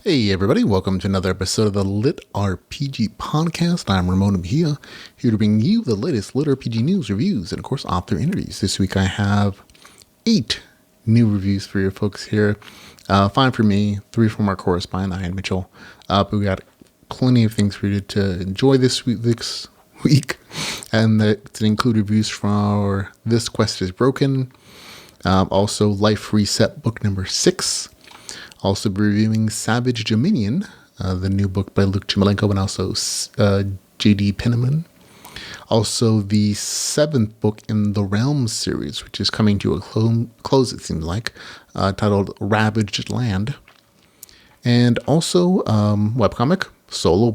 Hey everybody, welcome to another episode of the LitRPG Podcast. I'm Ramon Mejia, here to bring you the latest LitRPG news, reviews, and of course author interviews. This week I have 8 new reviews for your folks here. 5 for me, 3 from our correspondent, Ian Mitchell. But we got plenty of things for you to enjoy this week. And that include reviews for This Quest is Broken, also Life Reset book number 6. Also be reviewing Savage Dominion, the new book by Luke Chmalenko and also J.D. Penniman. Also the 7th book in the Realms series, which is coming to a close, it seems like, titled Ravaged Land. And also Webcomic, Solo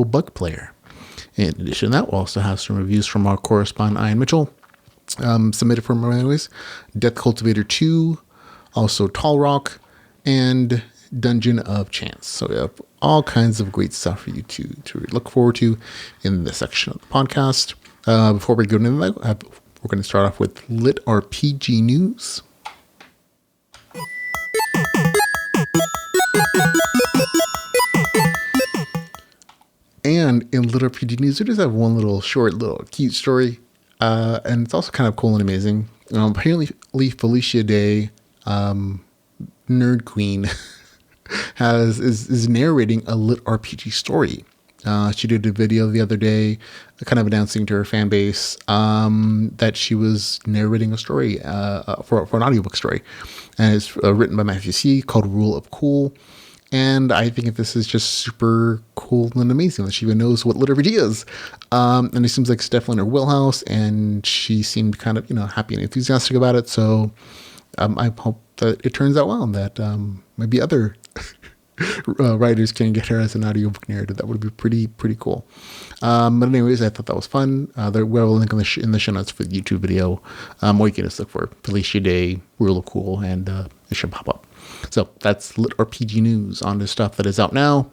Bug Player. In addition to that, we'll also have some reviews from our correspondent, Ian Mitchell, submitted from him anyways. Death Cultivator 2, also Tall Rock, and Dungeon of Chance. So we have all kinds of great stuff for you to look forward to in this section of the podcast. Before we go into that, we're going to start off with LitRPG news. And in LitRPG news, we just have one little cute story. And it's also kind of cool and amazing. Apparently Felicia Day, Nerd Queen, is narrating a LitRPG story. She did a video the other day kind of announcing to her fan base that she was narrating a story for an audiobook story. And it's written by Matthew C. called Rule of Cool. And I think this is just super cool and amazing that she even knows what LitRPG is. And it seems like it's definitely in her wheelhouse, and she seemed kind of, happy and enthusiastic about it. So I hope that it turns out well, and that maybe other writers can get her as an audiobook narrator. That would be pretty cool. But anyways, I thought that was fun. There will link in the show notes for the YouTube video. Or you can just look for Felicia Day, Rule of Cool, and it should pop up. So that's LitRPG news on the stuff that is out now.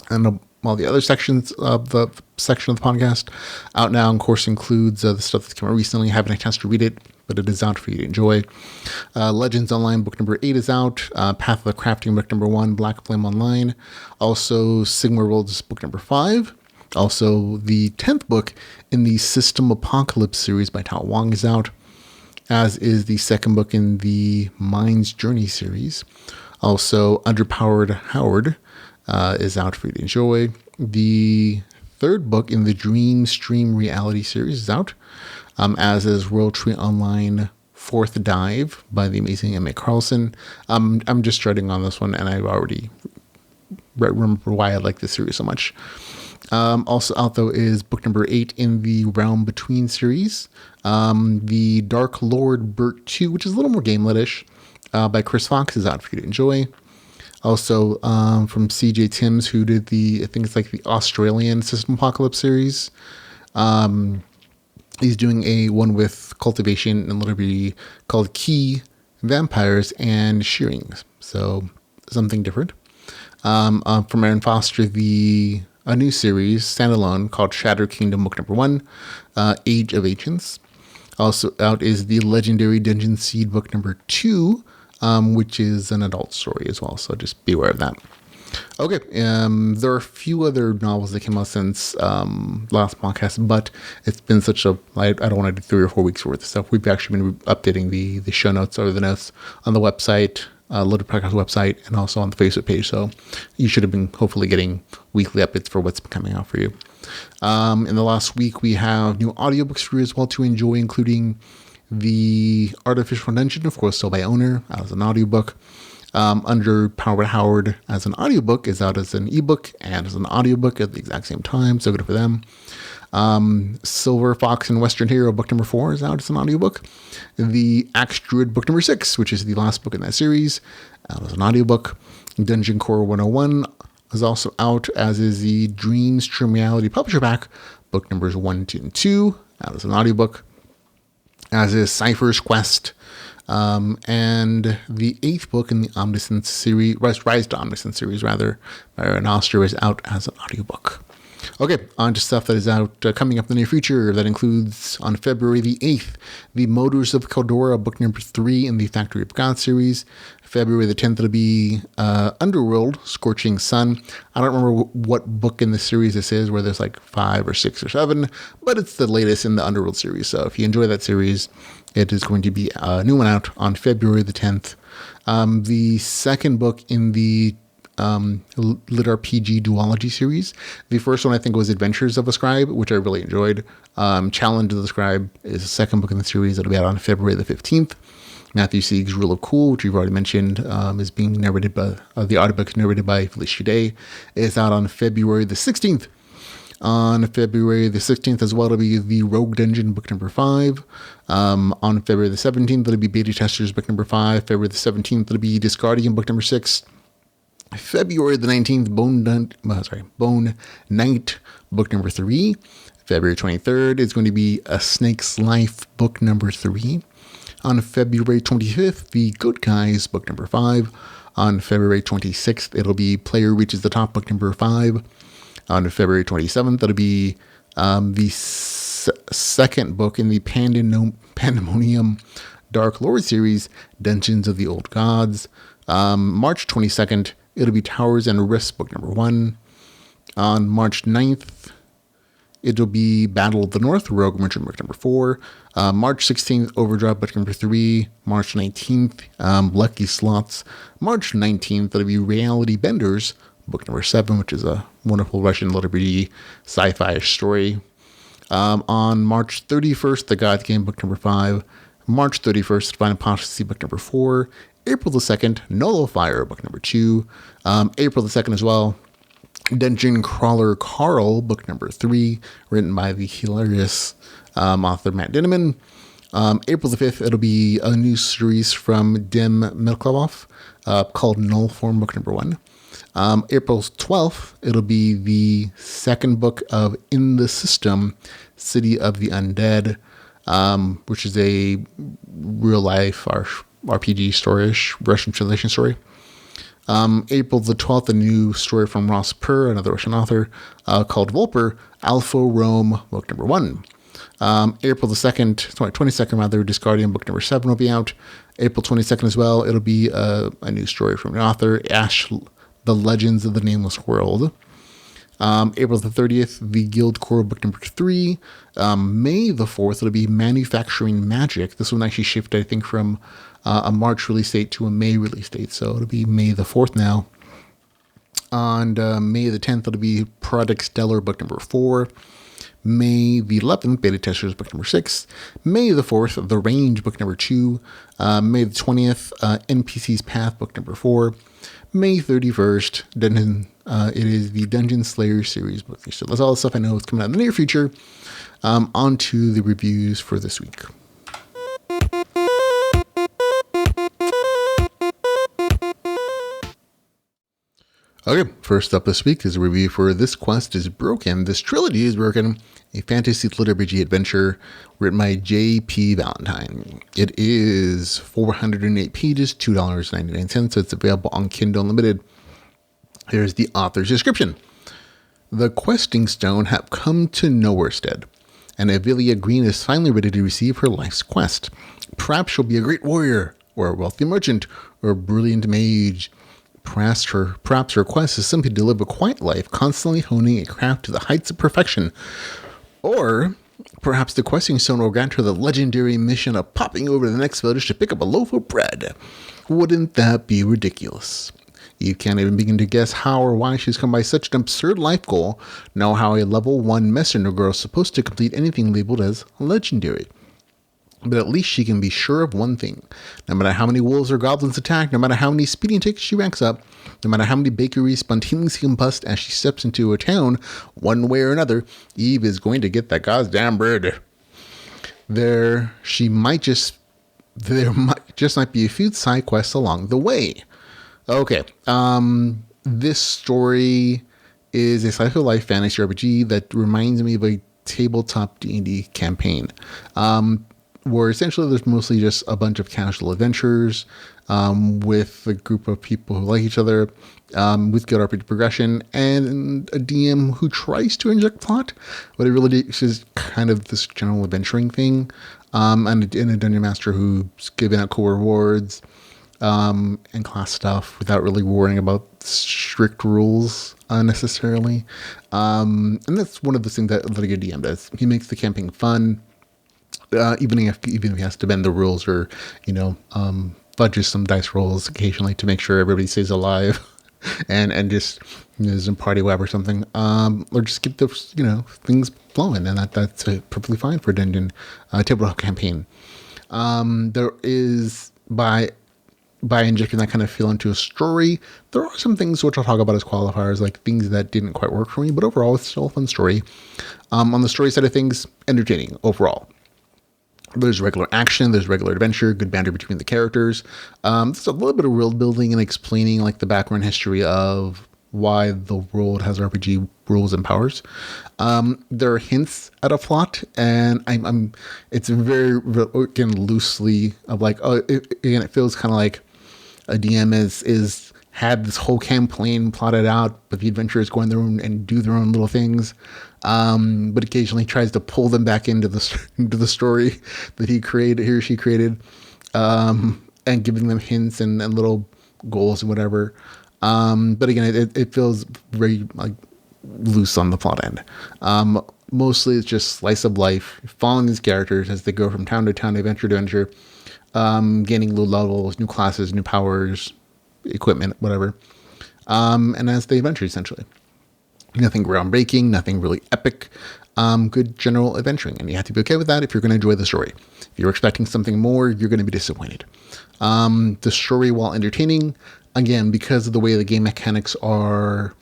And all the other sections of the podcast out now, of course, includes the stuff that's come out recently. I haven't had a chance to read it, but it is out for you to enjoy. Legends Online book number 8 is out. Path of the Crafting book number 1, Black Flame Online. Also Sigmar Worlds book number 5. Also the 10th book in the System Apocalypse series by Tao Wang is out, as is the 2nd book in the Mind's Journey series. Also Underpowered Howard is out for you to enjoy. The 3rd book in the Dream Stream Reality series is out, as is World Tree Online 4th Dive by the amazing M.A. Carlson. I'm just starting on this one, and I already remember why I like this series so much. Also out, though, is book number 8 in the Realm Between series, the Dark Lord Bert 2, which is a little more gamelet-ish, by Chris Fox, is out for you to enjoy. Also, from CJ Timms, who did I think it's like the Australian System Apocalypse series. He's doing a one with Cultivation and LitRPG called Key, Vampires, and Shearing. So, something different. From Aaron Foster, a new series, standalone, called Shadow Kingdom, book number 1, Age of Ancients. Also out is the Legendary Dungeon Seed, book number 2, which is an adult story as well, so just be aware of that. Okay, there are a few other novels that came out since last podcast, but it's been I don't want to do 3 or 4 weeks worth of stuff. We've actually been updating the show notes or the notes on the website, Loaded Podcast website, and also on the Facebook page, so you should have been hopefully getting weekly updates for what's coming out for you. In the last week, we have new audiobooks for you as well to enjoy, including the Artificial Dungeon, of course, still by owner, as an audiobook. Underpowered Howard as an audiobook is out as an ebook and as an audiobook at the exact same time, so good for them. Silver Fox and Western Hero book number 4 is out as an audiobook. The Axe Druid book number 6, which is the last book in that series, out as an audiobook. Dungeon Core 101 is also out, as is the Dream Stream Reality Publisher Pack, book numbers 1, 2, and 2, out as an audiobook. As is Cypher's Quest, and the 8th book in the Omniscience series, Rise to Omniscience series, rather, by Aaron Oster, is out as an audiobook. Okay, on to stuff that is out coming up in the near future. That includes, on February the 8th, The Motors of Caldora, book number 3 in the Factory of God series. February the 10th, it'll be Underworld, Scorching Sun. I don't remember what book in the series this is, where there's like 5 or 6 or 7, but it's the latest in the Underworld series. So if you enjoy that series, it is going to be a new one out on February the 10th. The second book in the LitRPG duology series. The first one I think was Adventures of a Scribe, which I really enjoyed. Challenge of the Scribe is the second book in the series. It'll be out on February the 15th. Matthew Sieg's Rule of Cool, which we've already mentioned, is being narrated by the audiobook narrated by Felicia Day, is out on February the 16th. On February the 16th as well, it'll be The Rogue Dungeon, book number 5. On February the 17th, it'll be Beta Testers, book number 5. February the 17th, it'll be Discardian, book number 6. February the 19th, Bone Knight, book number 3. February 23rd is going to be A Snake's Life, book number 3. On February 25th, The Good Guys, book number 5. On February 26th, it'll be Player Reaches the Top, book number 5. On February 27th, it'll be the second book in the Pandemonium Dark Lord series, Dungeons of the Old Gods. March 22nd, it'll be Towers and Rifts, book number 1. On March 9th, it'll be Battle of the North, Rogue Merchant, book number 4. March 16th, Overdrive, book number 3. March 19th, Lucky Slots. March 19th, it'll be Reality Benders, book number 7, which is a wonderful Russian LitRPG sci-fi story. On March 31st, The God's Game, book number 5. March 31st, Divine Apostasy, book number 4. April the 2nd, Nullifier, book number 2. April the 2nd as well, Dungeon Crawler Carl, book number 3, written by the hilarious author Matt Dinneman. April the 5th, it'll be a new series from Dim Milklovoff called Null Form, book number 1. April 12th, it'll be the second book of In the System, City of the Undead, which is a real-life RPG story-ish, Russian translation story. April the 12th, a new story from Ross Purr, another Russian author, called Volper, Alpha Rome, book number 1. April the 22nd, rather, Discardian, book number 7 will be out. April 22nd as well, it'll be a new story from the author, Ash, The Legends of the Nameless World. April the 30th, The Guild Core, book number 3. May the 4th, it'll be Manufacturing Magic. This one actually shifted, I think, from a March release date to a May release date, so it'll be May the 4th now. On May the 10th, it'll be Product Stellar, book number 4. May the 11th, Beta Testers, book number 6. May the 4th, The Range, book number 2. May the 20th, NPC's Path, book number 4. May 31st, it is the Dungeon Slayer series book. So that's all the stuff I know is coming out in the near future. On to the reviews for this week. Okay, first up this week is a review for This Quest is Broken. This Trilogy is Broken, a fantasy LitRPG adventure written by J.P. Valentine. It is 408 pages, $2.99, so it's available on Kindle Unlimited. Here's the author's description. The questing stone have come to Nowherestead, and Avilia Green is finally ready to receive her life's quest. Perhaps she'll be a great warrior, or a wealthy merchant, or a brilliant mage. Perhaps her quest is simply to live a quiet life, constantly honing a craft to the heights of perfection. Or perhaps the questing stone will grant her the legendary mission of popping over to the next village to pick up a loaf of bread. Wouldn't that be ridiculous? You can't even begin to guess how or why she's come by such an absurd life goal, nor how a level 1 messenger girl is supposed to complete anything labeled as legendary. But at least she can be sure of one thing. No matter how many wolves or goblins attack, no matter how many speeding tickets she ranks up, no matter how many bakeries spontaneously combust as she steps into a town, one way or another, Eve is going to get that goddamn bread. There might just be a few side quests along the way. Okay, this story is a slice of life fantasy RPG that reminds me of a tabletop D&D campaign. Where essentially there's mostly just a bunch of casual adventures with a group of people who like each other, with good RPG progression, and a DM who tries to inject plot, but it really is kind of this general adventuring thing, and a dungeon master who's giving out cool rewards. and class stuff without really worrying about strict rules necessarily. And that's one of the things that a good DM does. He makes the campaign fun, even if he has to bend the rules or, fudges some dice rolls occasionally to make sure everybody stays alive. and just is in party web or something, or just keep the things flowing, and that's perfectly fine for a dungeon tabletop campaign. There is by injecting that kind of feel into a story, there are some things which I'll talk about as qualifiers, like things that didn't quite work for me, but overall it's still a fun story. On the story side of things, entertaining overall. There's regular action, there's regular adventure, good banter between the characters. There's a little bit of world building and explaining like the background history of why the world has RPG rules and powers. There are hints at a plot, and it's very, again, loosely of like, it feels kind of like a DM is had this whole campaign plotted out, but the adventurers go in their own and do their own little things. But occasionally tries to pull them back into the story that he or she created, and giving them hints and little goals and whatever. But again, it feels very like loose on the plot end. Mostly it's just slice of life, following these characters as they go from town to town, adventure to adventure, gaining new levels, new classes, new powers, equipment, whatever. And as they adventure, essentially. Nothing groundbreaking, nothing really epic, good general adventuring. And you have to be okay with that if you're going to enjoy the story. If you're expecting something more, you're going to be disappointed. The story, while entertaining, again, because of the way the game mechanics are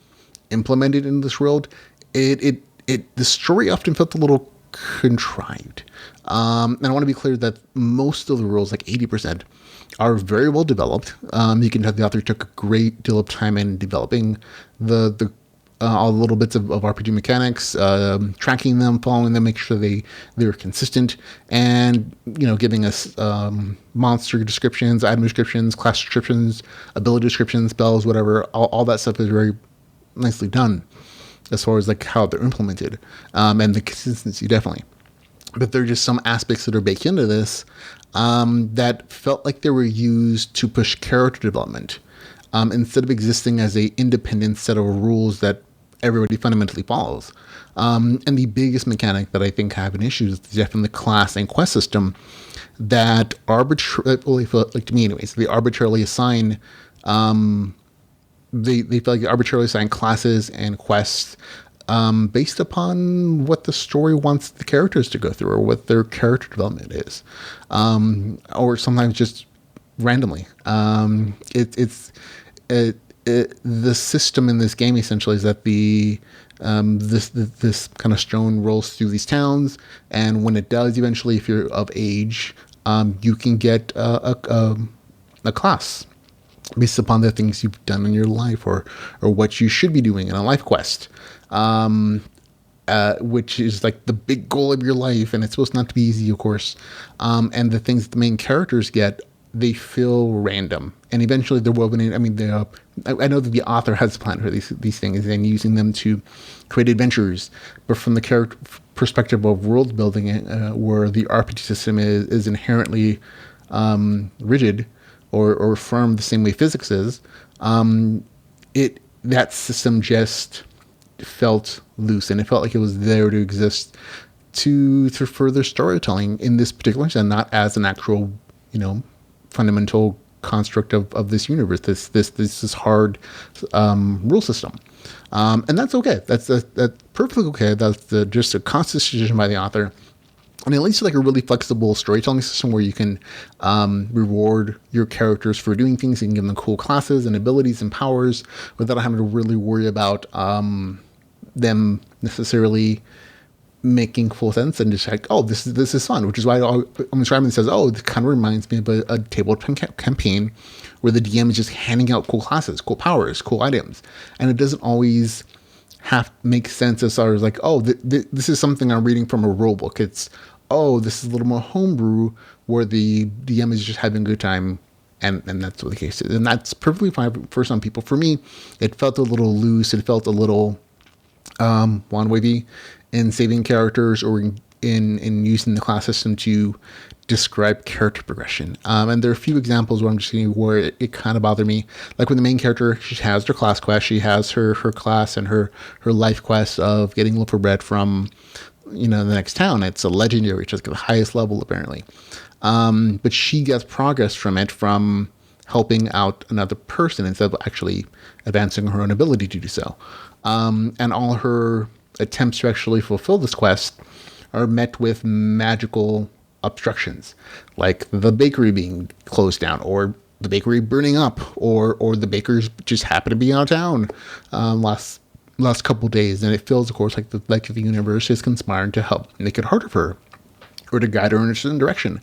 implemented in this world, the story often felt a little contrived. And I want to be clear that most of the rules, like 80%, are very well developed. You can tell the author took a great deal of time in developing all the little bits of RPG mechanics, tracking them, following them, make sure they were consistent, and giving us monster descriptions, item descriptions, class descriptions, ability descriptions, spells, whatever. All that stuff is very nicely done as far as like how they're implemented, and the consistency definitely. But there are just some aspects that are baked into this that felt like they were used to push character development, instead of existing as a independent set of rules that everybody fundamentally follows. And the biggest mechanic that I think have an issue is definitely the class and quest system that arbitrarily, like to me anyways, they arbitrarily assign, they feel like they arbitrarily assign classes and quests based upon what the story wants the characters to go through or what their character development is, or sometimes just randomly. The system in this game essentially is that this kind of stone rolls through these towns, and when it does, eventually, if you're of age, you can get a class based upon the things you've done in your life or what you should be doing in a life quest, which is like the big goal of your life, and it's supposed not to be easy, of course. And the things that the main characters get, they feel random, and eventually they're woven in. I mean, I know that the author has a plan for these things and using them to create adventures, but from the character perspective of world building, where the RPG system is inherently rigid or firm the same way physics is, that system just felt loose, and it felt like it was there to exist to further storytelling in this particular sense, not as an actual, fundamental construct of this universe, this hard rule system, and that's okay. That's perfectly okay. That's just a conscious decision by the author, and at least like a really flexible storytelling system where you can reward your characters for doing things. You can give them cool classes and abilities and powers without having to really worry about them necessarily making full sense, and just like, oh, this is fun, which is why Ramon says, oh, this kind of reminds me of a tabletop campaign where the DM is just handing out cool classes, cool powers, cool items, and it doesn't always make sense as far as like, oh, this is something I'm reading from a rule book. It's, oh, this is a little more homebrew where the DM is just having a good time, and that's what the case is, and that's perfectly fine for some people. For me, it felt a little loose. It felt a little wand wavy in saving characters or in using the class system to describe character progression. And there are a few examples where I'm just going where it kind of bothered me. Like with the main character, she has her class quest, she has her class and her life quest of getting loaf of bread from the next town. It's a legendary, which is the highest level apparently. But she gets progress from it from helping out another person instead of actually advancing her own ability to do so. And all her attempts to actually fulfill this quest are met with magical obstructions, like the bakery being closed down, or the bakery burning up, or the bakers just happen to be out of town last couple days, and it feels, of course, like the universe is conspiring to help make it harder for her, or to guide her in a certain direction.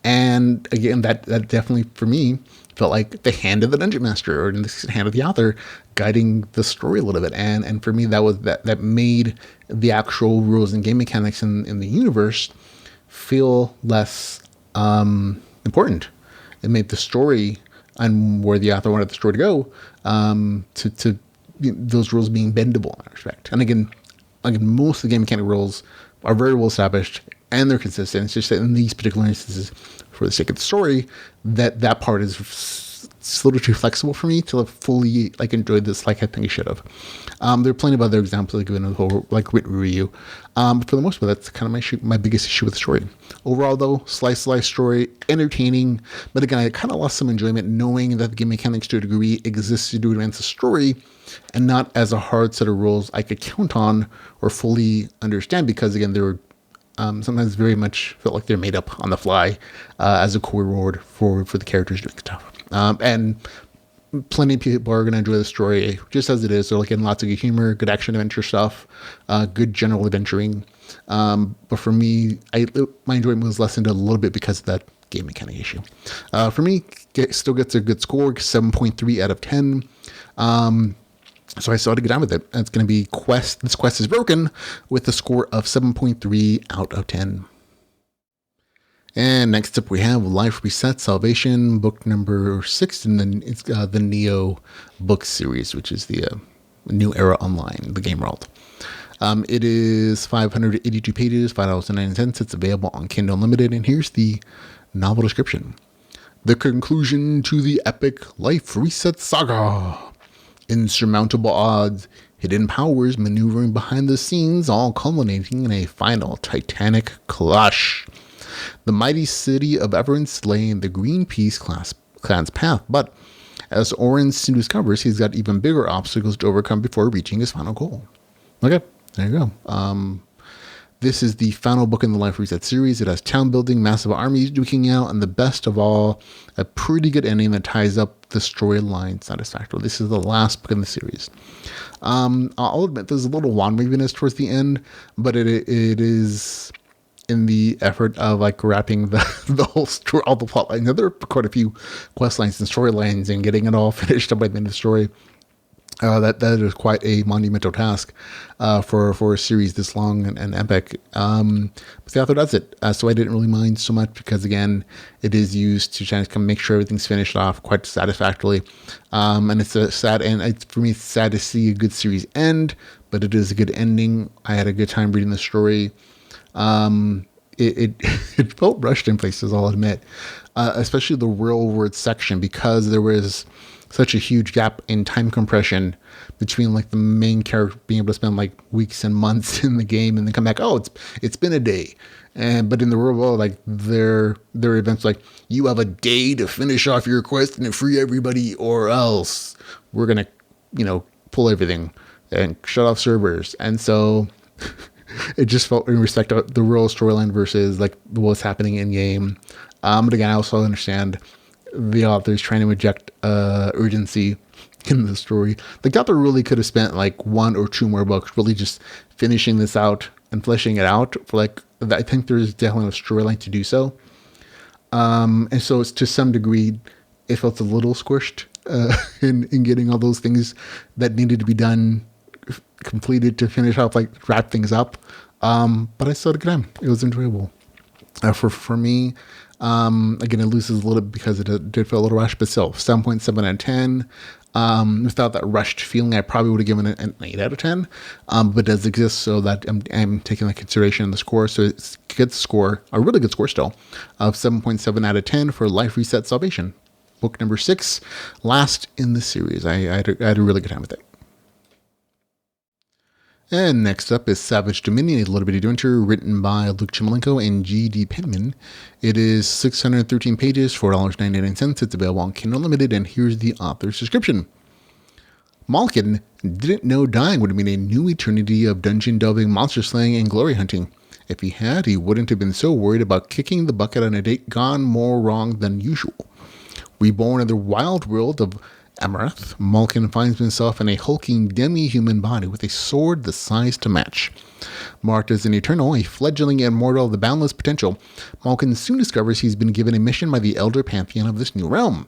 And again, that definitely for me felt like the hand of the dungeon master, or in this hand of the author, guiding the story a little bit. And for me, that made the actual rules and game mechanics in the universe feel less important. It made the story and where the author wanted the story to go to those rules being bendable in that respect. And again, most of the game mechanic rules are very well established and they're consistent. It's just that in these particular instances, for the sake of the story, that part is a little too flexible for me to fully enjoy this like I think it should have. There are plenty of other examples given in the whole written review. But for the most part, that's kind of my biggest issue with the story. Overall, though, slice story, entertaining. But again, I kind of lost some enjoyment knowing that the game mechanics to a degree existed to advance the story, and not as a hard set of rules I could count on or fully understand, because again, they were sometimes very much felt like they're made up on the fly as a core reward for the characters doing stuff. And plenty of people are going to enjoy the story just as it is. They're getting lots of good humor, good action adventure stuff, good general adventuring. But for me, my enjoyment was lessened a little bit because of that game mechanic issue. For me, it still gets a good score, 7.3 out of 10. So I still had to get on with it. And it's going to be This Quest is Broken with a score of 7.3 out of 10. And next up we have Life Reset Salvation, book number 6 in the Neo book series, which is the New Era Online, the game world. It is 582 pages, $5.09. It's available on Kindle Unlimited. And here's the novel description. The conclusion to the epic Life Reset saga. Insurmountable odds, hidden powers maneuvering behind the scenes, all culminating in a final titanic clash. The mighty city of Everence lay in the Greenpeace clan's path, but as Oren soon discovers, he's got even bigger obstacles to overcome before reaching his final goal. Okay, there you go. This is the final book in the Life Reset series. It has town building, massive armies duking out, and the best of all, a pretty good ending that ties up the storyline satisfactorily. This is the last book in the series. I'll admit there's a little wand waviness towards the end, but it is in the effort of wrapping the whole story, all the plot lines. Now, there are quite a few quest lines and storylines, and getting it all finished up by the end of the story. That is quite a monumental task for a series this long and epic. But the author does it, so I didn't really mind so much because, again, it is used to try to make sure everything's finished off quite satisfactorily. And it's a sad end. For me, it's sad to see a good series end, but it is a good ending. I had a good time reading the story. It felt rushed in places, I'll admit, especially the real world section, because there was such a huge gap in time compression between the main character being able to spend weeks and months in the game and then come back. Oh, it's been a day. But in the real world, their events you have a day to finish off your quest and to free everybody, or else we're gonna, pull everything and shut off servers. And so it just felt in respect of the real storyline versus what's happening in game. But again, I also understand the author's trying to inject urgency in the story. The author really could have spent 1 or 2 more books really just finishing this out and fleshing it out for I think there's definitely a storyline to do so. And so it's to some degree it felt a little squished in getting all those things that needed to be done completed to finish off, wrap things up. But I still had a good time. It was enjoyable. For me, again, it loses a little bit because it did feel a little rushed, but still, 7.7 out of 10. Without that rushed feeling, I probably would have given it an 8 out of 10. But it does exist, so that I'm taking into consideration the score. So it's a good score, a really good score still, of 7.7 out of 10 for Life Reset Salvation. Book number 6, last in the series. I had a really good time with it. And next up is Savage Dominion, a Little Bitty Adventure, written by Luke Chmelenko and G.D. Penman. It is 613 pages, $4.99. It's available on Kindle Unlimited, and here's the author's description. Malkin didn't know dying would mean a new eternity of dungeon delving, monster slaying, and glory hunting. If he had, he wouldn't have been so worried about kicking the bucket on a date gone more wrong than usual. Reborn in the wild world of Amaranth, Malkin finds himself in a hulking demi-human body with a sword the size to match. Marked as an eternal, a fledgling immortal of the boundless potential, Malkin soon discovers he's been given a mission by the elder pantheon of this new realm.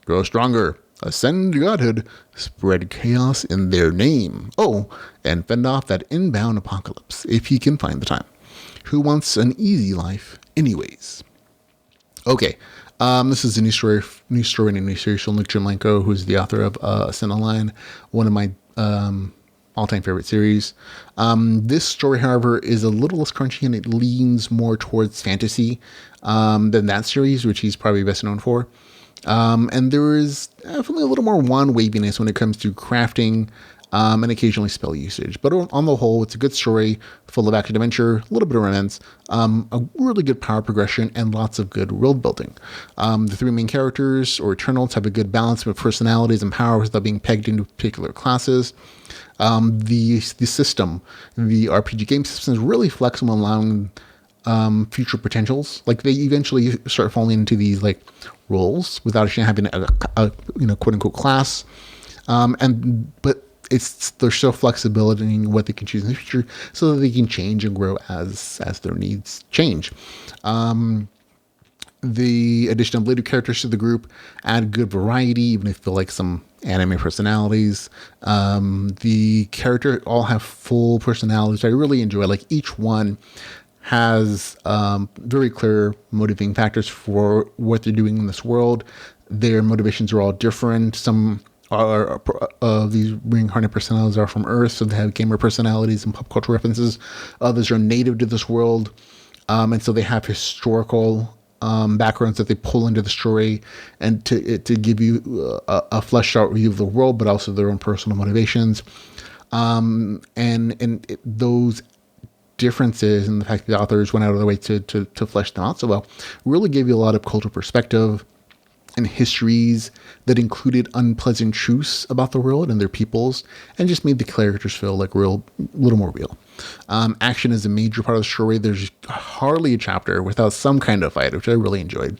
Grow stronger, ascend to godhood, spread chaos in their name. Oh, and fend off that inbound apocalypse, if he can find the time. Who wants an easy life anyways? Okay. This is a new story in a new series from Luke Chmelenko, who's the author of Ascent Online, one of my all-time favorite series. This story, however, is a little less crunchy, and it leans more towards fantasy than that series, which he's probably best known for. And there is definitely a little more wand waviness when it comes to crafting and occasionally spell usage. But on the whole, it's a good story, full of action-adventure, a little bit of romance, a really good power progression, and lots of good world building. The 3 main characters, or Eternals, have a good balance of personalities and powers without being pegged into particular classes. The system, the RPG game system, is really flexible, allowing future potentials. Like, they eventually start falling into these like roles without actually having a quote unquote class. But there's still flexibility in what they can choose in the future, so that they can change and grow as their needs change. The addition of later characters to the group add good variety, even if they like some anime personalities. The characters all have full personalities. I really enjoy. Like, each one has very clear motivating factors for what they're doing in this world. Their motivations are all different. Some these reincarnated personalities are from Earth, so they have gamer personalities and pop culture references. Others are native to this world, and so they have historical backgrounds that they pull into the story, and to give you a fleshed out view of the world, but also their own personal motivations. Those differences, and the fact that the authors went out of their way to flesh them out so well, really gave you a lot of cultural perspective and histories that included unpleasant truths about the world and their peoples, and just made the characters feel like a little more real. Action is a major part of the story. There's hardly a chapter without some kind of fight, which I really enjoyed.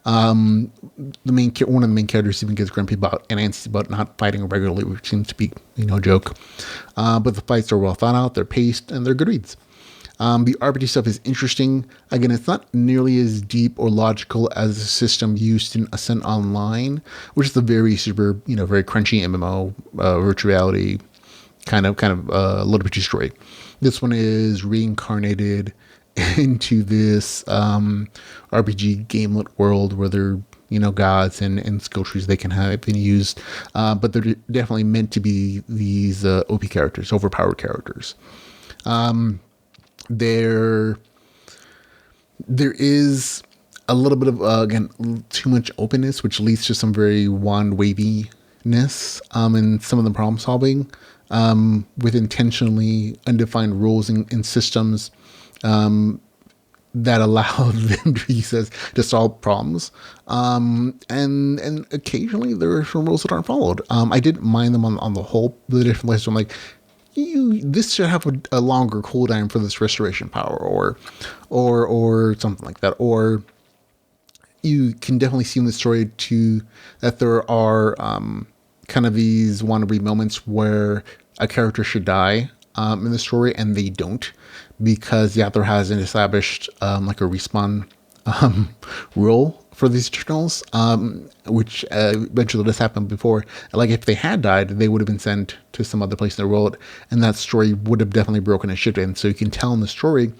One of the main characters even gets grumpy about and antsy about not fighting regularly, which seems to be a joke. But the fights are well thought out, they're paced, and they're good reads. The RPG stuff is interesting. Again, it's not nearly as deep or logical as the system used in Ascent Online, which is the very super, very crunchy MMO, virtual reality kind of little bit story. This one is reincarnated into this RPG gamelet world where they're gods and skill trees they can have been used, but they're definitely meant to be these OP characters, overpowered characters. There is a little bit of, again, too much openness, which leads to some very wand waviness in some of the problem solving, with intentionally undefined rules and systems that allow them to solve problems. And occasionally there are some rules that aren't followed. I didn't mind them on the whole, the different places. I'm like, this should have a longer cooldown for this restoration power, or something like that. Or you can definitely see in the story too that there are kind of these wannabe moments where a character should die in the story and they don't, because the author hasn't established like a respawn role for these Eternals, which eventually this happened before. Like if they had died, they would have been sent to some other place in the world, and that story would have definitely broken and shifted. And so you can tell in the story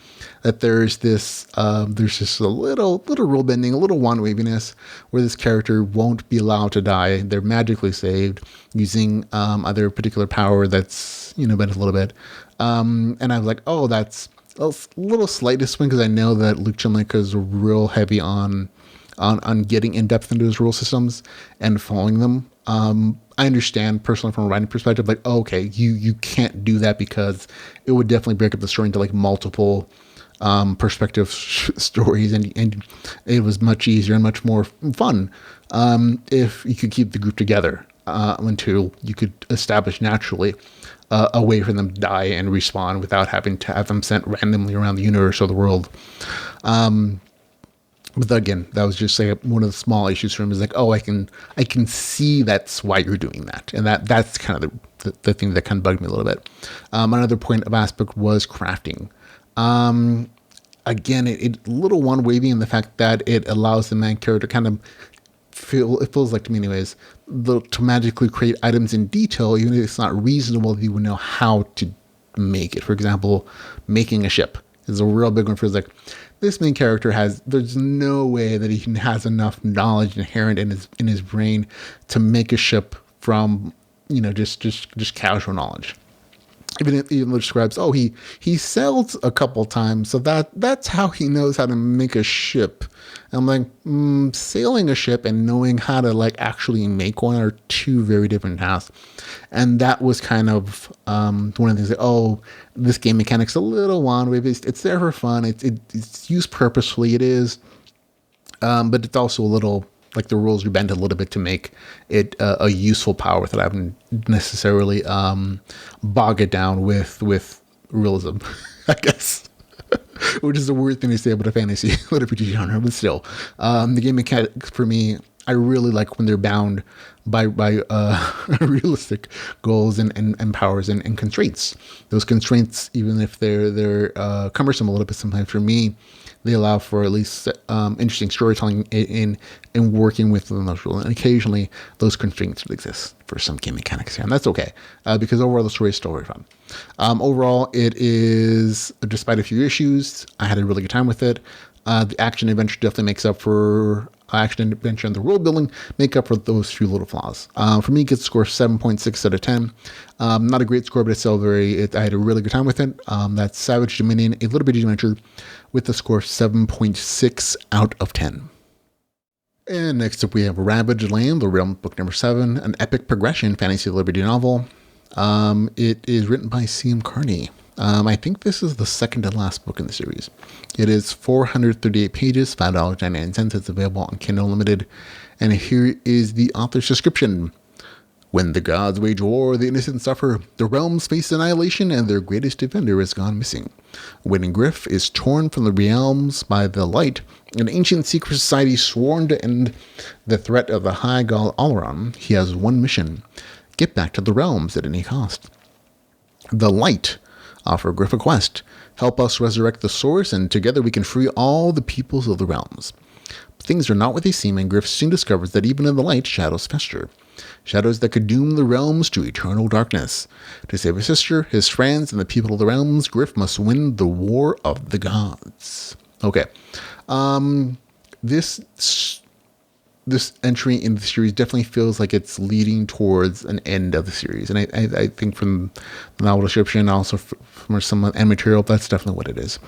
that there's this a little rule bending, a little wand waviness, where this character won't be allowed to die. They're magically saved using either a particular power that's bent a little bit. And I was like, oh, that's a little slight swing, because I know that Luke Chimlick is real heavy on getting in depth into his rule systems and following them. I understand personally from a writing perspective, like, oh, okay, you can't do that because it would definitely break up the story into like multiple perspective stories, and it was much easier and much more fun if you could keep the group together until you could establish naturally a way for them to die and respawn without having to have them sent randomly around the universe or the world. But again, that was just like one of the small issues for him, is like, oh, I can see that's why you're doing that. And that's kind of the thing that kind of bugged me a little bit. Another point of aspect was crafting. Again, it little one wavy in the fact that it allows the main character kind of it feels like to me anyways, to magically create items in detail, even if it's not reasonable that you would know how to make it. For example, making a ship is a real big one for like, this main character there's no way that he has enough knowledge inherent in his brain to make a ship from, just casual knowledge. Even it describes, oh, he sailed a couple times, so that's how he knows how to make a ship. And I'm like, sailing a ship and knowing how to like actually make one are two very different tasks. And that was kind of one of the things that, oh, this game mechanic's a little wand. It's there for fun. It's used purposefully. It is, but it's also a little like the rules are bent a little bit to make it a useful power without having necessarily bog it down with realism, I guess. Which is a weird thing to say about a fantasy LitRPG genre, but still. The game mechanics for me, I really like when they're bound by realistic goals and powers and constraints. Those constraints, even if they're cumbersome a little bit sometimes for me, they allow for at least interesting storytelling in working with those rules. And occasionally those constraints would exist for some game mechanics here. And that's okay, because overall the story is still very fun. Overall, it is, despite a few issues, I had a really good time with it. The action adventure definitely makes up for action adventure, and the world building make up for those few little flaws. For me, it gets a score 7.6 out of 10. Not a great score, but it's still I had a really good time with it. That's Savage Dominion, a LitRPG adventure with a score 7.6 out of 10. And next up we have Ravaged Land, The Realm, book number 7, an epic progression fantasy LitRPG novel. It is written by C.M. Carney. I think this is the second to last book in the series. It is 438 pages, $5.99. It's available on Kindle Unlimited. And here is the author's description. When the gods wage war, the innocent suffer. The realms face annihilation, and their greatest defender has gone missing. When Griff is torn from the realms by the light, an ancient secret society sworn to end the threat of the High God Alaron, he has one mission: get back to the realms at any cost. The light offer Griff a quest: help us resurrect the source, and together we can free all the peoples of the realms. But things are not what they seem, and Griff soon discovers that even in the light, shadows fester. Shadows that could doom the realms to eternal darkness. To save his sister, his friends, and the people of the realms, Griff must win the war of the gods. Okay. This entry in the series definitely feels like it's leading towards an end of the series. And I think from the novel description, also from some end material, that's definitely what it is.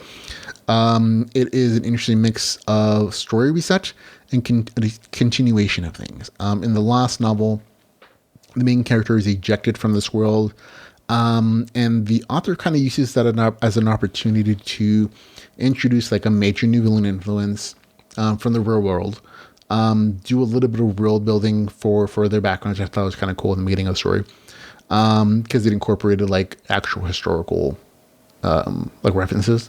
It is an interesting mix of story reset and continuation of things. In the last novel, the main character is ejected from this world, and the author kind of uses that as an opportunity to introduce like a major new villain influence from the real world, do a little bit of world building for their backgrounds, which I thought was kind of cool in the beginning of the story, because it incorporated like actual historical like references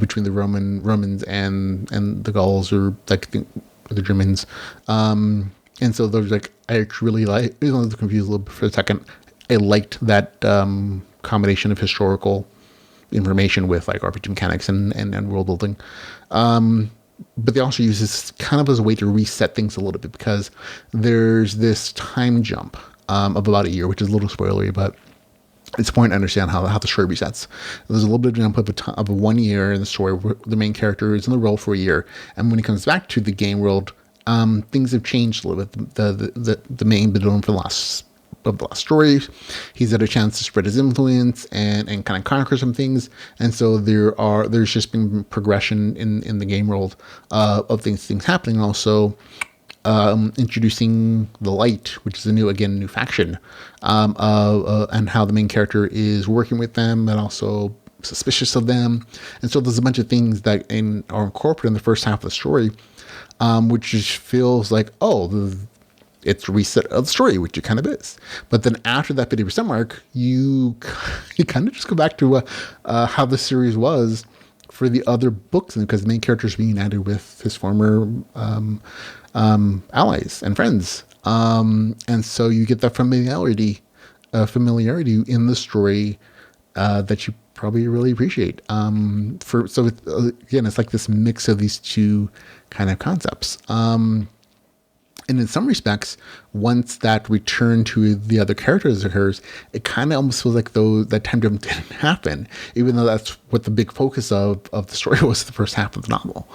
between the Romans and the Gauls, or like the Germans, and so there's like, I actually like, I was confused a little bit for a second. I liked that combination of historical information with like RPG mechanics and world building. but they also use this kind of as a way to reset things a little bit, because there's this time jump of about a year, which is a little spoilery, but it's important to understand how the story resets. There's a little bit of a jump of 1 year in the story where the main character is in the role for a year, and when he comes back to the game world, things have changed a little bit. The main villain for the last story, he's had a chance to spread his influence and kind of conquer some things, and so there's just been progression in the game world of things happening. Also, introducing the Light, which is a new faction, and how the main character is working with them and also suspicious of them. And so there's a bunch of things that are incorporated in the first half of the story, which just feels like, it's a reset of the story, which it kind of is. But then after that 50% mark, you kind of just go back to how the series was for the other books, because the main character is reunited with his former allies and friends, and so you get that familiarity in the story that you probably really appreciate. It's like this mix of these two kind of concepts. And in some respects, once that return to the other characters occurs, it kind of almost feels like that time jump didn't happen, even though that's what the big focus of the story was, the first half of the novel.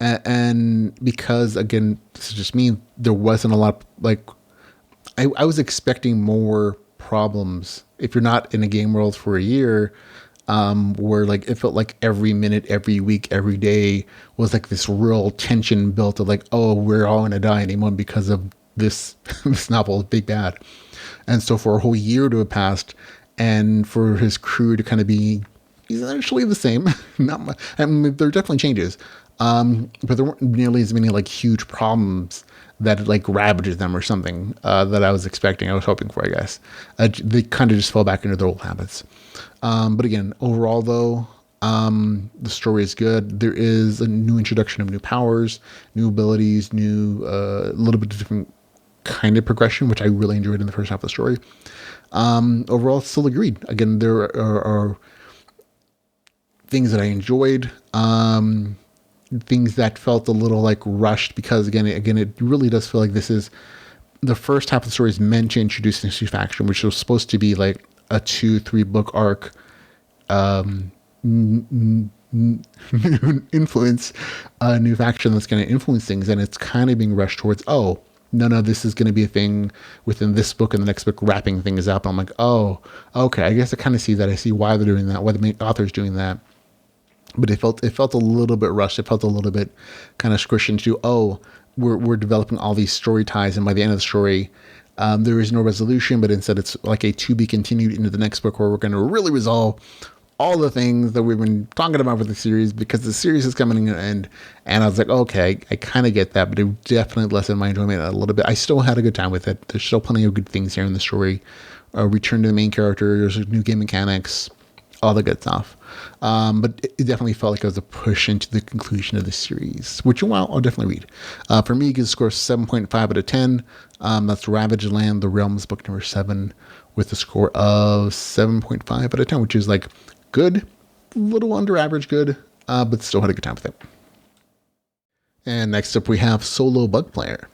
And because, again, this is just me, there wasn't a lot, I was expecting more problems. If you're not in a game world for a year, where it felt like every minute, every week, every day was like this real tension built of we're all going to die anymore because of this novel, Big Bad. And so for a whole year to have passed, and for his crew to kind of be essentially the same, not much, I mean, there are definitely changes, but there weren't nearly as many huge problems that ravaged them or something that I was expecting. I was hoping for, I guess. They kind of just fell back into their old habits. But again, overall though, the story is good. There is a new introduction of new powers, new abilities, a little bit of different kind of progression, which I really enjoyed in the first half of the story. Overall, still agreed. Again, there are things that I enjoyed, things that felt a little rushed, because again, it really does feel like this is the first half of the story is meant to introduce this new faction, which was supposed to be a 2-3 book arc, influence a new faction that's going to influence things, and it's kind of being rushed towards, no, this is going to be a thing within this book and the next book, wrapping things up. I'm like, okay, I guess I kind of see that. I see why they're doing that, why the main author's doing that. But it felt a little bit rushed. It felt a little bit kind of squished into, we're developing all these story ties, and by the end of the story, there is no resolution, but instead it's like a to be continued into the next book, where we're going to really resolve all the things that we've been talking about with the series, because the series is coming to an end. And I was like, okay, I kind of get that, but it definitely lessened my enjoyment a little bit. I still had a good time with it. There's still plenty of good things here in the story. Return to the main character, there's new game mechanics, all the good stuff. But it definitely felt like it was a push into the conclusion of the series, which I'll definitely read. For me, it gives a score 7.5 out of 10. That's Ravaged Land, The Realms, book number 7, with a score of 7.5 out of 10, which is good, a little under average good, but still had a good time with it. And next up, we have Solo Bug Player.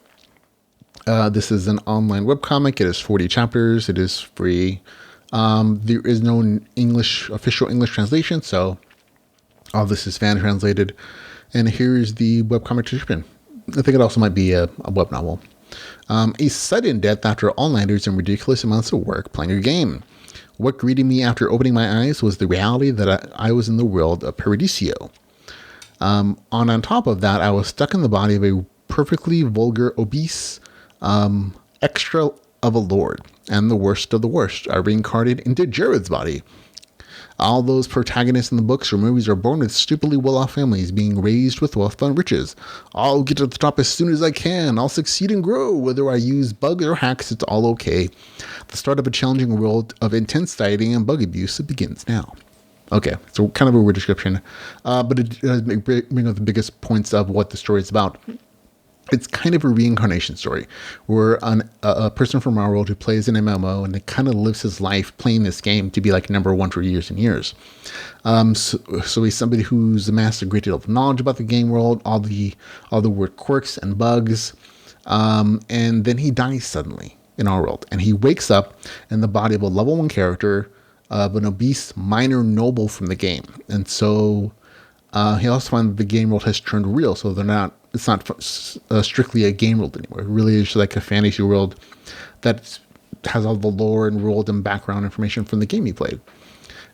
This is an online webcomic. It is 40 chapters. It is free. There is no official English translation, so all this is fan translated. And here's the webcomic description. I think it also might be a web novel. A sudden death after all-nighters and ridiculous amounts of work playing a game. What greeted me after opening my eyes was the reality that I was in the world of Paradiso. On top of that, I was stuck in the body of a perfectly vulgar, obese, extra of a lord, and the worst of the worst. I reincarnated into Jared's body. All those protagonists in the books or movies are born with stupidly well-off families, being raised with wealth and riches. I'll get to the top as soon as I can. I'll succeed and grow. Whether I use bugs or hacks, it's all okay. The start of a challenging world of intense dieting and bug abuse, it begins now. Okay, so kind of a weird description, but it does bring up the biggest points of what the story is about. It's kind of a reincarnation story where a person from our world who plays an MMO and it kind of lives his life playing this game to be like number one for years and years. So he's somebody who's amassed a great deal of knowledge about the game world, all the weird quirks and bugs. And then he dies suddenly in our world, and he wakes up in the body of a level 1 character of an obese minor noble from the game. And so he also finds that the game world has turned real, so it's not strictly a game world anymore. It really is like a fantasy world that has all the lore and world and background information from the game you played.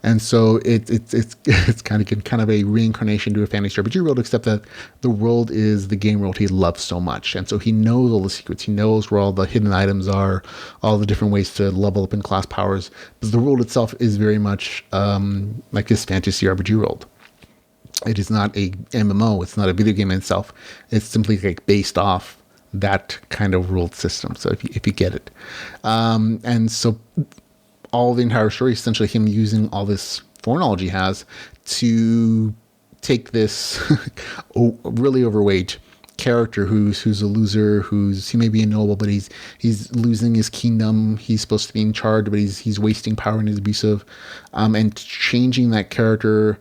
And so it's kind of a reincarnation to a fantasy RPG world, except that the world is the game world he loves so much. And so he knows all the secrets. He knows where all the hidden items are, all the different ways to level up in class powers. But the world itself is very much like this fantasy RPG world. It is not a MMO. It's not a video game in itself. It's simply like based off that kind of world system. So if you get it. And so all the entire story is essentially him using all this foreknowledge he has to take this really overweight character who's a loser, he may be a noble, but he's losing his kingdom. He's supposed to be in charge, but he's wasting power and he's abusive, and changing that character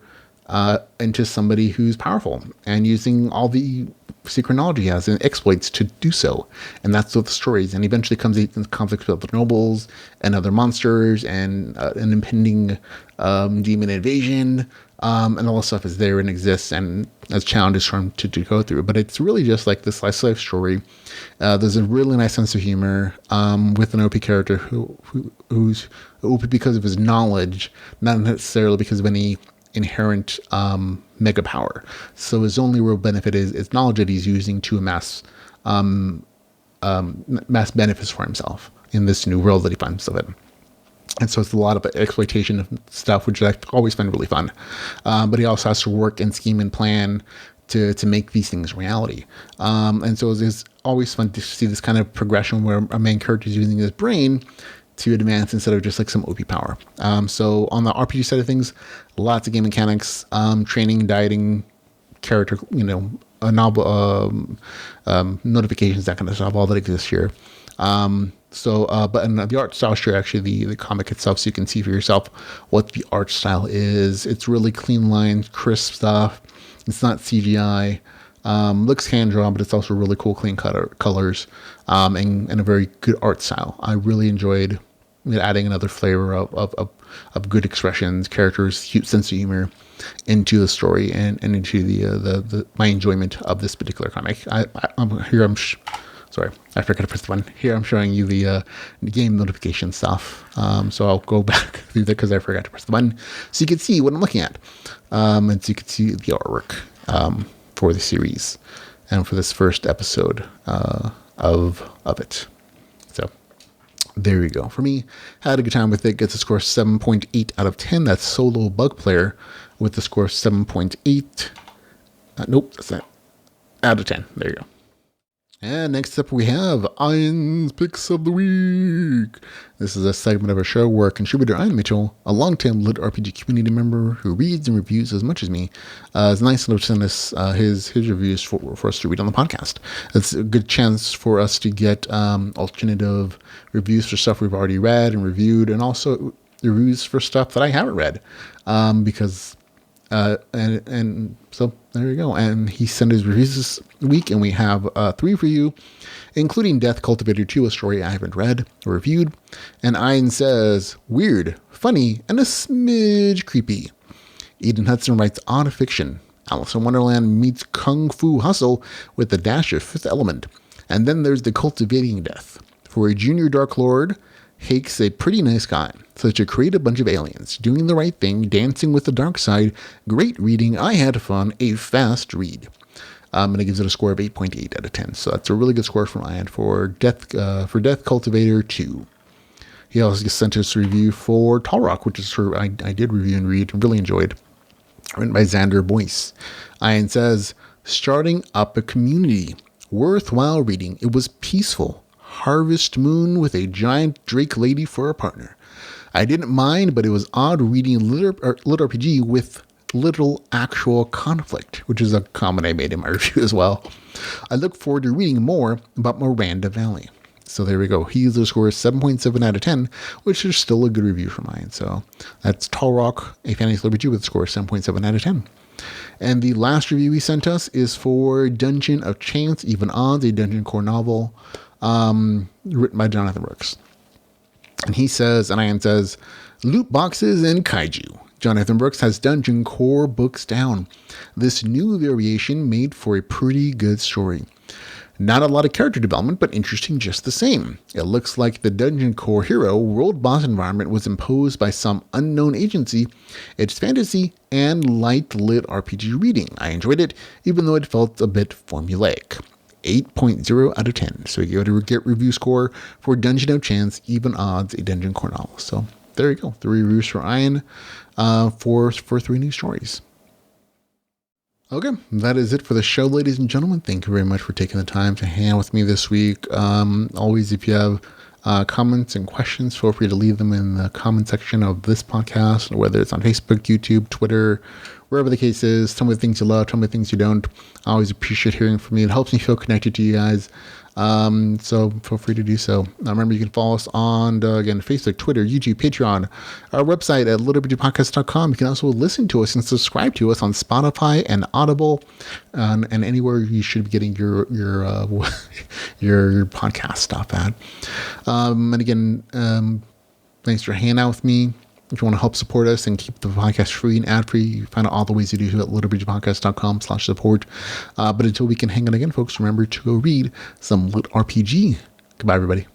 into somebody who's powerful and using all the secret knowledge he has and exploits to do so. And that's what the story is. And eventually comes into conflict with the nobles and other monsters and an impending demon invasion. And all this stuff is there and exists and as challenges for him to go through. But it's really just like this slice of life story. There's a really nice sense of humor with an OP character who's OP because of his knowledge, not necessarily because of any inherent mega power. So his only real benefit is knowledge that he's using to amass mass benefits for himself in this new world that he finds himself in. And so it's a lot of exploitation of stuff, which I always find really fun. But he also has to work and scheme and plan to make these things reality. And so it's always fun to see this kind of progression where a main character is using his brain to advance instead of just like some OP power. So on the RPG side of things, lots of game mechanics, training, dieting, character, notifications, that kind of stuff, all that exists here. But in the art style, sure, actually the comic itself, so you can see for yourself what the art style is. It's really clean lines, crisp stuff. It's not CGI. Looks hand drawn, but it's also really cool, clean colors, and a very good art style. I really enjoyed adding another flavor of good expressions, characters, cute sense of humor into the story and into the my enjoyment of this particular comic. Sorry, I forgot to press the button. Here I'm showing you the game notification stuff. So I'll go back through that because I forgot to press the button. So you can see what I'm looking at. And so you can see the artwork for the series and for this first episode of it. So there you go. For me, had a good time with it. Gets a score 7.8 out of 10. That's Solo Bug Player with the score 7.8. Nope, that's not. Out of 10. There you go. And next up we have Ian's Picks of the Week. This is a segment of our show where contributor Ian Mitchell, a long-time LitRPG community member who reads and reviews as much as me, is nice enough to send us his reviews for us to read on the podcast. It's a good chance for us to get alternative reviews for stuff we've already read and reviewed, and also reviews for stuff that I haven't read, because and so there you go. And he sent his reviews this week, and we have 3 for you, including Death Cultivator 2, a story I haven't read or reviewed. And Ian says, weird, funny, and a smidge creepy. Eden Hudson writes odd fiction. Alice in Wonderland meets Kung Fu Hustle with a dash of Fifth Element. And then there's the Cultivating Death. For a junior Dark Lord, Hake's a pretty nice guy, so to create a bunch of aliens, doing the right thing, dancing with the dark side, great reading, I had fun, a fast read. And it gives it a score of 8.8 out of 10, so that's a really good score from Ian for Death Cultivator 2. He also sent us a review for Tall Rock, which is I did review and read and really enjoyed, written by Xander Boyce. Ian says, starting up a community, worthwhile reading, it was peaceful. Harvest Moon with a giant Drake lady for a partner. I didn't mind, but it was odd reading LitRPG with literal actual conflict, which is a comment I made in my review as well. I look forward to reading more about Miranda Valley. So there we go. He user score is 7.7 out of 10, which is still a good review for mine. So that's Tall Rock, a fantasy RPG with a score of 7.7 out of 10. And the last review he sent us is for Dungeon of Chance, Even Odds, a dungeon core novel written by Jonathan Brooks. And he says, and Ian says, loot boxes and kaiju. Jonathan Brooks has dungeon core books down. This new variation made for a pretty good story. Not a lot of character development, but interesting just the same. It looks like the dungeon core hero world boss environment was imposed by some unknown agency. It's fantasy and light lit RPG reading. I enjoyed it, even though it felt a bit formulaic. 8.0 out of 10. So you go to get review score for Dungeon of Chance, Even Odds, a dungeon core novel. So there you go. 3 reviews for Ian for 3 new stories. Okay, that is it for the show, ladies and gentlemen. Thank you very much for taking the time to hang out with me this week. Always, if you have comments and questions, feel free to leave them in the comment section of this podcast, whether it's on Facebook, YouTube, Twitter, wherever the case is. Tell me the things you love, tell me the things you don't. I always appreciate hearing from you. It helps me feel connected to you guys. So feel free to do so. Remember, you can follow us on, again, Facebook, Twitter, YouTube, Patreon, our website at LitRPGPodcast.com. You can also listen to us and subscribe to us on Spotify and Audible, and anywhere you should be getting your podcast stuff at. And again, thanks for hanging out with me. If you want to help support us and keep the podcast free and ad-free, you find out all the ways you do at LitRPGPodcast.com/support. But until we can hang out again, folks, remember to go read some Lit RPG. Goodbye, everybody.